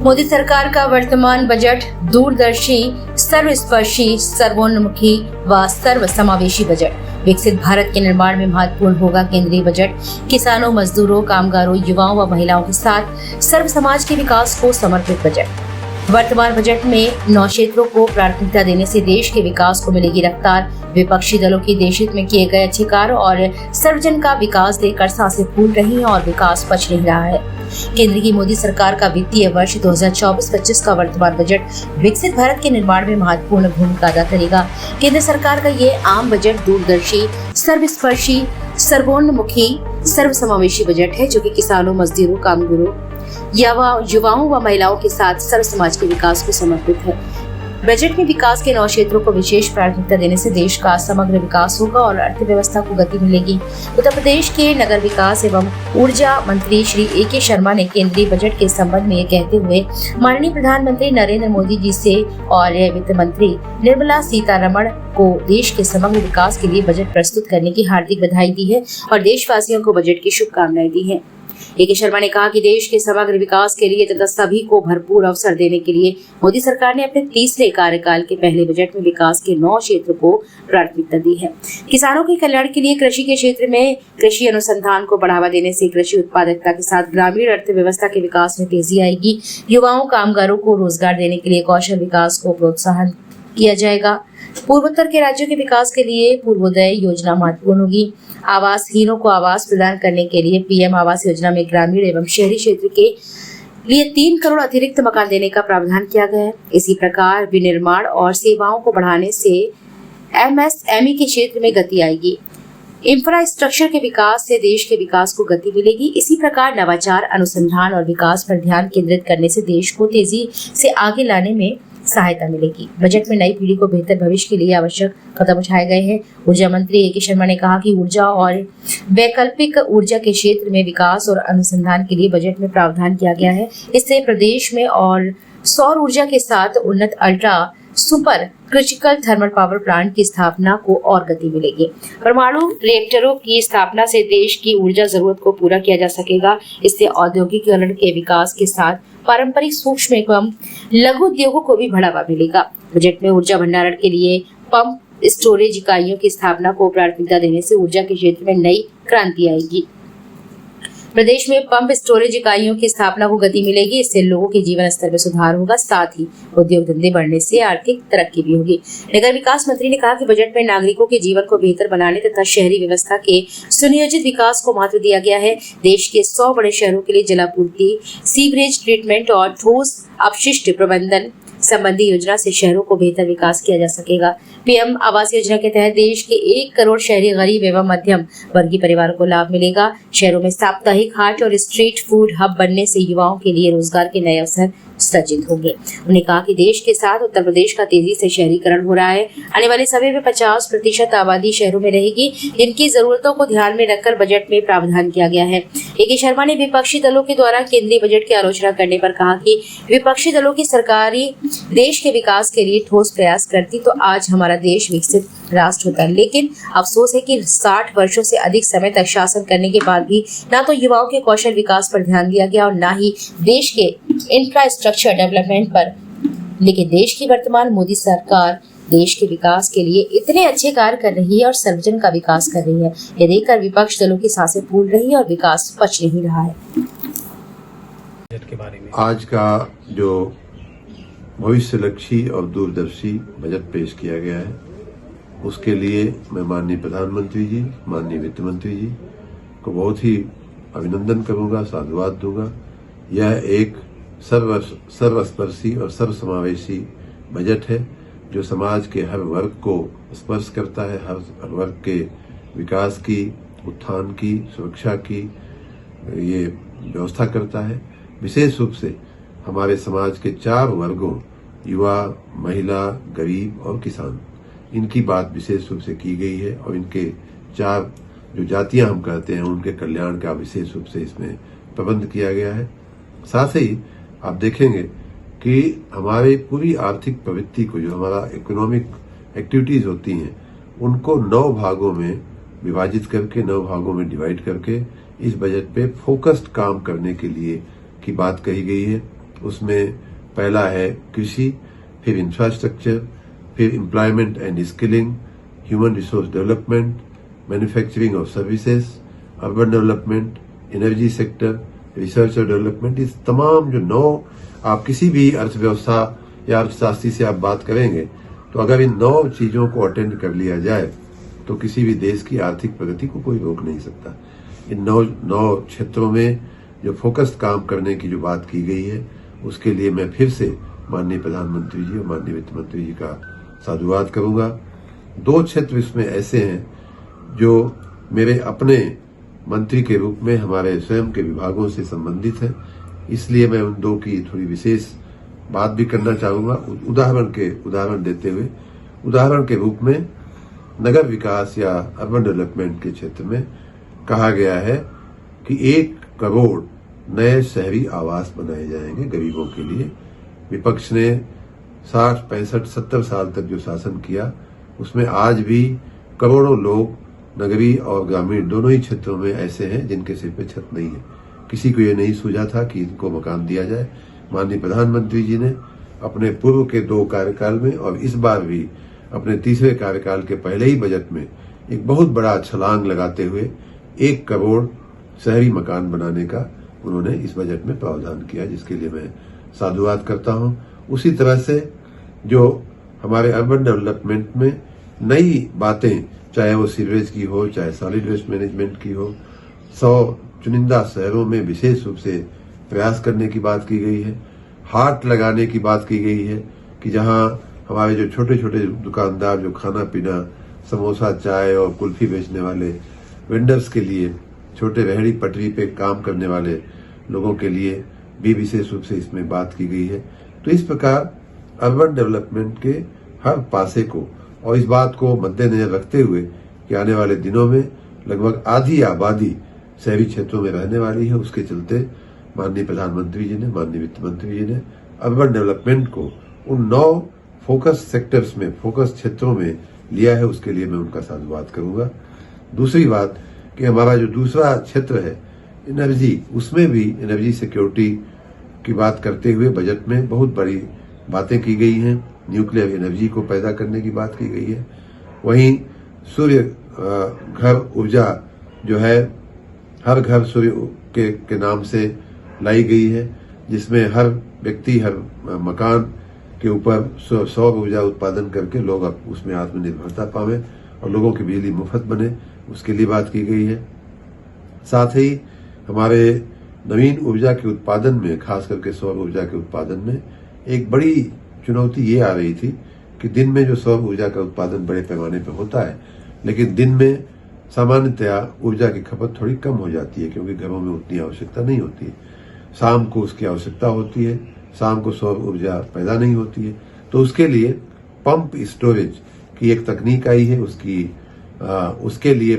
मोदी सरकार का वर्तमान बजट दूरदर्शी, सर्वस्पर्शी, सर्वोन्मुखी व सर्वसमावेशी बजट। विकसित भारत के निर्माण में महत्वपूर्ण होगा केंद्रीय बजट। किसानों, मजदूरों, कामगारों, युवाओं व महिलाओं के साथ सर्व समाज के विकास को समर्पित बजट। वर्तमान बजट में 9 क्षेत्रों को प्राथमिकता देने से देश के विकास को मिलेगी रफ्तार। विपक्षी दलों की देश हित में किए गए अच्छे कार्य और सर्वजन का विकास देखकर सांसें फूल रही हैं और विकास पच नहीं रहा है। केंद्र की मोदी सरकार का वित्तीय वर्ष 2024-25 का वर्तमान बजट विकसित भारत के निर्माण में महत्वपूर्ण भूमिका अदा करेगा। केंद्र सरकार का ये आम बजट दूरदर्शी, सर्वस्पर्शी, सर्वोन्मुखी, सर्वसमावेशी बजट है जो कि किसानों, मजदूरों, कामगारों, युवाओं व महिलाओं के साथ सर्व समाज के विकास को समर्पित है। बजट में विकास के 9 क्षेत्रों को विशेष प्राथमिकता देने से देश का समग्र विकास होगा और अर्थव्यवस्था को गति मिलेगी। उत्तर प्रदेश के नगर विकास एवं ऊर्जा मंत्री श्री A.K. शर्मा ने केंद्रीय बजट के संबंध में ये कहते हुए माननीय प्रधानमंत्री नरेंद्र मोदी जी से और वित्त मंत्री निर्मला सीतारमण को देश के समग्र विकास के लिए बजट प्रस्तुत करने की हार्दिक बधाई दी है और देशवासियों को बजट की शुभकामनाएं दी है। A.K. शर्मा ने कहा कि देश के समग्र विकास के लिए तथा सभी को भरपूर अवसर देने के लिए मोदी सरकार ने अपने तीसरे कार्यकाल के पहले बजट में विकास के 9 क्षेत्र को प्राथमिकता दी है। किसानों के कल्याण के लिए कृषि के क्षेत्र में कृषि अनुसंधान को बढ़ावा देने से कृषि उत्पादकता के साथ ग्रामीण अर्थव्यवस्था के विकास में तेजी आएगी। युवाओं, कामगारों को रोजगार देने के लिए कौशल विकास को प्रोत्साहन किया जाएगा। पूर्वोत्तर के राज्यों के विकास के लिए पूर्वोदय योजना महत्वपूर्ण होगी। आवासहीनों को आवास प्रदान करने के लिए PM आवास योजना में ग्रामीण एवं शहरी क्षेत्र के लिए 3 करोड़ अतिरिक्त मकान देने का प्रावधान किया गया है। इसी प्रकार विनिर्माण और सेवाओं को बढ़ाने से MSME के क्षेत्र में गति आएगी। इंफ्रास्ट्रक्चर के विकास से देश के विकास को गति मिलेगी। इसी प्रकार नवाचार, अनुसंधान और विकास पर ध्यान केंद्रित करने से देश को तेजी से आगे लाने में सहायता मिलेगी। बजट में नई पीढ़ी को बेहतर भविष्य के लिए आवश्यक कदम उठाए गए हैं। ऊर्जा मंत्री A.K. शर्मा ने कहा कि ऊर्जा और वैकल्पिक ऊर्जा के क्षेत्र में विकास और अनुसंधान के लिए बजट में प्रावधान किया गया है। इससे प्रदेश में और सौर ऊर्जा के साथ उन्नत ultra super critical thermal power plant की स्थापना को और गति मिलेगी। परमाणु रिएक्टरों की स्थापना से देश की ऊर्जा जरूरत को पूरा किया जा सकेगा। इससे औद्योगिकीकरण के विकास के साथ पारंपरिक सूक्ष्म एवं लघु उद्योगों को भी बढ़ावा मिलेगा। बजट में ऊर्जा भंडारण के लिए पंप स्टोरेज इकाइयों की स्थापना को प्राथमिकता देने से ऊर्जा के क्षेत्र में नई क्रांति आएगी। प्रदेश में पंप स्टोरेज इकाइयों की स्थापना को गति मिलेगी। इससे लोगों के जीवन स्तर में सुधार होगा, साथ ही उद्योग धंधे बढ़ने से आर्थिक तरक्की भी होगी। नगर विकास मंत्री ने कहा कि बजट में नागरिकों के जीवन को बेहतर बनाने तथा शहरी व्यवस्था के सुनियोजित विकास को महत्व दिया गया है। देश के 100 बड़े शहरों के लिए जलापूर्ति, सीवरेज ट्रीटमेंट और ठोस अपशिष्ट प्रबंधन संबंधी योजना से शहरों को बेहतर विकास किया जा सकेगा। PM आवास योजना के तहत देश के 1 करोड़ शहरी गरीब एवं मध्यम वर्गीय परिवारों को लाभ मिलेगा। शहरों में साप्ताहिक हाट और स्ट्रीट फूड हब बनने से युवाओं के लिए रोजगार के नए अवसर सृजित होंगे। उन्होंने कहा कि देश के साथ उत्तर प्रदेश का तेजी से शहरीकरण हो रहा है। आने वाले समय में 50% आबादी शहरों में रहेगी, जिनकी जरूरतों को ध्यान में रखकर बजट में प्रावधान किया गया है। A.K. शर्मा ने विपक्षी दलों के द्वारा केंद्रीय बजट की आलोचना करने पर कहा कि विपक्षी दलों की सरकारी देश के विकास के लिए ठोस प्रयास करती तो आज हमारा देश विकसित राष्ट्र होता। लेकिन अफसोस है कि 60 वर्षों से अधिक समय तक शासन करने के बाद भी ना तो युवाओं के कौशल विकास पर ध्यान दिया गया और ना ही देश के इंफ्रास्ट्रक्चर डेवलपमेंट पर। लेकिन देश की वर्तमान मोदी सरकार देश के विकास के लिए इतने अच्छे कार्य कर रही है और सर्वजन का विकास कर रही है। ये देखकर विपक्ष दलों की सांसें फूल रही है और विकास पच नहीं रहा है। आज का जो भविष्यलक्षी और दूरदर्शी बजट पेश किया गया है, उसके लिए मैं माननीय प्रधानमंत्री जी, माननीय वित्त मंत्री जी को बहुत ही अभिनंदन करूंगा, साधुवाद दूंगा। यह एक सर्वस्पर्शी और सर्वसमावेशी बजट है जो समाज के हर वर्ग को स्पर्श करता है, हर वर्ग के विकास की, उत्थान की, सुरक्षा की ये व्यवस्था करता है। विशेष रूप से हमारे समाज के 4 वर्गों, युवा, महिला, गरीब और किसान, इनकी बात विशेष रूप से की गई है और इनके 4 जो जातियां हम कहते हैं उनके कल्याण का विशेष रूप से इसमें प्रबंध किया गया है। साथ ही आप देखेंगे कि हमारी पूरी आर्थिक प्रवृत्ति को, जो हमारा इकोनॉमिक एक्टिविटीज होती हैं, उनको 9 भागों में विभाजित करके, 9 भागों में डिवाइड करके इस बजट पे फोकस्ड काम करने के लिए की बात कही गई है। उसमें पहला है कृषि, फिर इंफ्रास्ट्रक्चर, फिर employment and skilling, human resource development, manufacturing of services, urban development, energy sector, research और डेवलपमेंट। इस तमाम जो 9 आप किसी भी अर्थव्यवस्था या अर्थशास्त्री से आप बात करेंगे तो अगर इन 9 चीजों को अटेंड कर लिया जाए तो किसी भी देश की आर्थिक प्रगति को कोई रोक नहीं सकता। इन 9 क्षेत्रों में जो फोकस्ड काम करने की जो बात की गई है उसके लिए मैं फिर से माननीय प्रधानमंत्री जी और माननीय वित्त मंत्री जी का साधुवाद करूंगा। 2 क्षेत्र इसमें ऐसे हैं जो मेरे अपने मंत्री के रूप में हमारे स्वयं के विभागों से संबंधित है, इसलिए मैं उन 2 की थोड़ी विशेष बात भी करना चाहूंगा। उदाहरण देते हुए, उदाहरण के रूप में नगर विकास या अर्बन डेवलपमेंट के क्षेत्र में कहा गया है कि 1 करोड़ नए शहरी आवास बनाए जाएंगे गरीबों के लिए। विपक्ष ने 60, 65, 70 साल तक जो शासन किया उसमें आज भी करोड़ों लोग नगरीय और ग्रामीण दोनों ही क्षेत्रों में ऐसे हैं जिनके सिर पे छत नहीं है। किसी को ये नहीं सूझा था कि इनको मकान दिया जाए। माननीय प्रधानमंत्री जी ने अपने पूर्व के 2 कार्यकाल में और इस बार भी अपने तीसरे कार्यकाल के पहले ही बजट में एक बहुत बड़ा छलांग लगाते हुए 1 करोड़ शहरी मकान बनाने का उन्होंने इस बजट में प्रावधान किया, जिसके लिए मैं साधुवाद करता हूं। उसी तरह से जो हमारे अर्बन डेवलपमेंट में नई बातें, चाहे वो सीवरेज की हो, चाहे सॉलिड वेस्ट मैनेजमेंट की हो, 100 चुनिंदा शहरों में विशेष रूप से प्रयास करने की बात की गई है। हाट लगाने की बात की गई है कि जहां हमारे जो छोटे छोटे दुकानदार जो खाना पीना, समोसा, चाय और कुल्फी बेचने वाले वेंडर्स के लिए, छोटे रेहड़ी पटरी पे काम करने वाले लोगों के लिए भी विशेष रूप से इसमें बात की गई है। तो इस प्रकार अर्बन डेवलपमेंट के हर पासे को, और इस बात को मद्देनजर रखते हुए कि आने वाले दिनों में लगभग आधी आबादी शहरी क्षेत्रों में रहने वाली है, उसके चलते माननीय प्रधानमंत्री जी ने, माननीय वित्त मंत्री जी ने अर्बन डेवलपमेंट को उन 9 फोकस सेक्टर्स में, फोकस क्षेत्रों में लिया है, उसके लिए मैं उनका साधुवाद करूंगा। दूसरी बात कि हमारा जो दूसरा क्षेत्र है एनर्जी, उसमें भी एनर्जी सिक्योरिटी की बात करते हुए बजट में बहुत बड़ी बातें की गई हैं। न्यूक्लियर एनर्जी को पैदा करने की बात की गई है। वहीं सूर्य घर ऊर्जा जो है हर घर सूर्य के नाम से लाई गई है, जिसमें हर व्यक्ति, हर मकान के ऊपर सौर ऊर्जा उत्पादन करके लोग उसमें आत्मनिर्भरता पावे और लोगों की बिजली मुफ्त बने, उसके लिए बात की गई है। साथ ही हमारे नवीन ऊर्जा के उत्पादन में, खास करके सौर ऊर्जा के उत्पादन में एक बड़ी चुनौती ये आ रही थी कि दिन में जो सौर ऊर्जा का उत्पादन बड़े पैमाने पर होता है, लेकिन दिन में सामान्यतया ऊर्जा की खपत थोड़ी कम हो जाती है क्योंकि घरों में उतनी आवश्यकता नहीं होती है। शाम को उसकी आवश्यकता होती है, शाम को सौर ऊर्जा पैदा नहीं होती है। तो उसके लिए पंप स्टोरेज की एक तकनीक आई है, उसके लिए